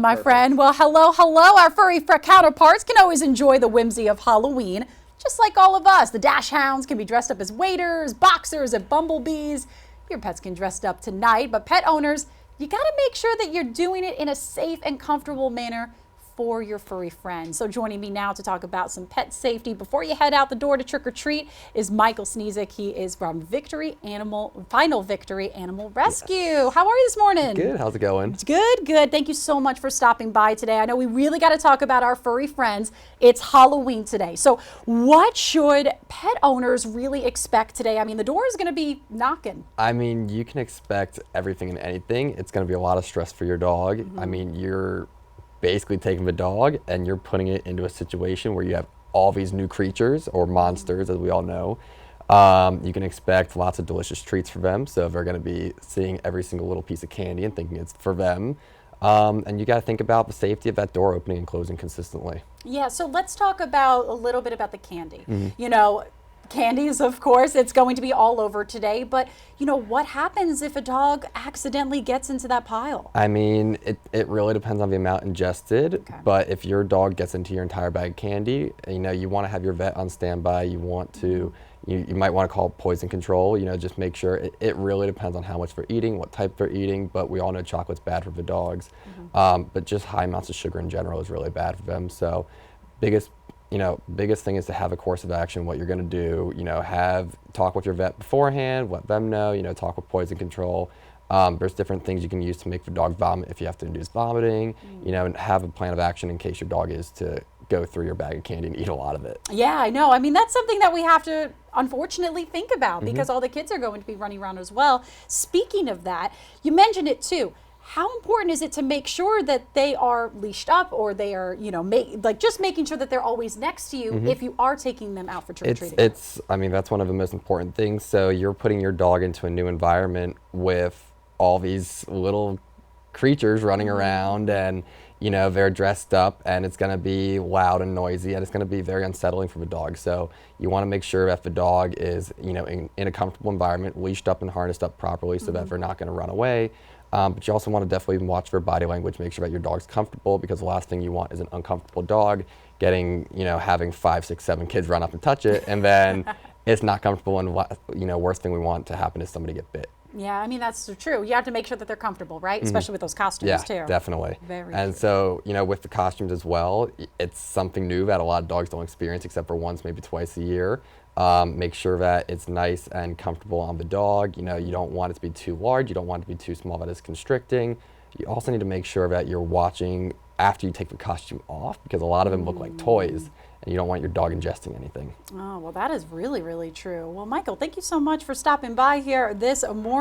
My friend, well, hello. Our furry counterparts can always enjoy the whimsy of Halloween, just like all of us. The dash hounds can be dressed up as waiters, boxers, and bumblebees. Your pets can dress up tonight, but pet owners, you gotta make sure that you're doing it in a safe and comfortable manner for your furry friends. So joining me now to talk about some pet safety before you head out the door to trick or treat is Michael Sniezek. He is from Final Victory Animal Rescue. Yes. How are you this morning? Good. How's it going? It's good. Thank you so much for stopping by today. I know we really got to talk about our furry friends. It's Halloween today. So what should pet owners really expect today? I mean, the door is going to be knocking. I mean, you can expect everything and anything. It's going to be a lot of stress for your dog. I mean, you're basically taking the dog and you're putting it into a situation where you have all these new creatures or monsters, as we all know. You can expect lots of delicious treats for them. So they're going to be seeing every single little piece of candy and thinking it's for them. And you got to think about the safety of that door opening and closing consistently. Yeah, so let's talk about a little bit about the candy. You know, candies, of course, it's going to be all over today, but you know, what happens if a dog accidentally gets into that pile? I mean, it really depends on the amount ingested, but if your dog gets into your entire bag of candy, you know, you want to have your vet on standby. You want to, you might want to call poison control, you know, just make sure. It really depends on how much they're eating, what type they're eating, but we all know chocolate's bad for the dogs. But just high amounts of sugar in general is really bad for them. So biggest thing is to have a course of action, what you're going to do, you know, talk with your vet beforehand, let them know, you know, talk with poison control. There's different things you can use to make the dog vomit if you have to induce vomiting, you know, and have a plan of action in case your dog is to go through your bag of candy and eat a lot of it. Yeah, I know. I mean, that's something that we have to unfortunately think about because all the kids are going to be running around as well. Speaking of that, you mentioned it too. How important is it to make sure that they are leashed up or they are, you know, just making sure that they're always next to you if you are taking them out for trick-or-treating? I mean, that's one of the most important things. So you're putting your dog into a new environment with all these little creatures running around and, you know, they're dressed up and it's going to be loud and noisy and it's going to be very unsettling for the dog. So you want to make sure that the dog is, you know, in a comfortable environment, leashed up and harnessed up properly so that they're not going to run away. But you also want to definitely watch their body language, make sure that your dog's comfortable, because the last thing you want is an uncomfortable dog having 5, 6, 7 kids run up and touch it, and then it's not comfortable, and you know, worst thing we want to happen is somebody get bit. Yeah, I mean, that's true. You have to make sure that they're comfortable, right? Especially with those costumes too. Yeah, definitely. Very and true. So, you know, with the costumes as well, it's something new that a lot of dogs don't experience except for once, maybe twice a year. Make sure that it's nice and comfortable on the dog. You know, you don't want it to be too large. You don't want it to be too small that it's constricting. You also need to make sure that you're watching after you take the costume off, because a lot of them look like toys and you don't want your dog ingesting anything. Oh, well, that is really, really true. Well, Michael, thank you so much for stopping by here this morning.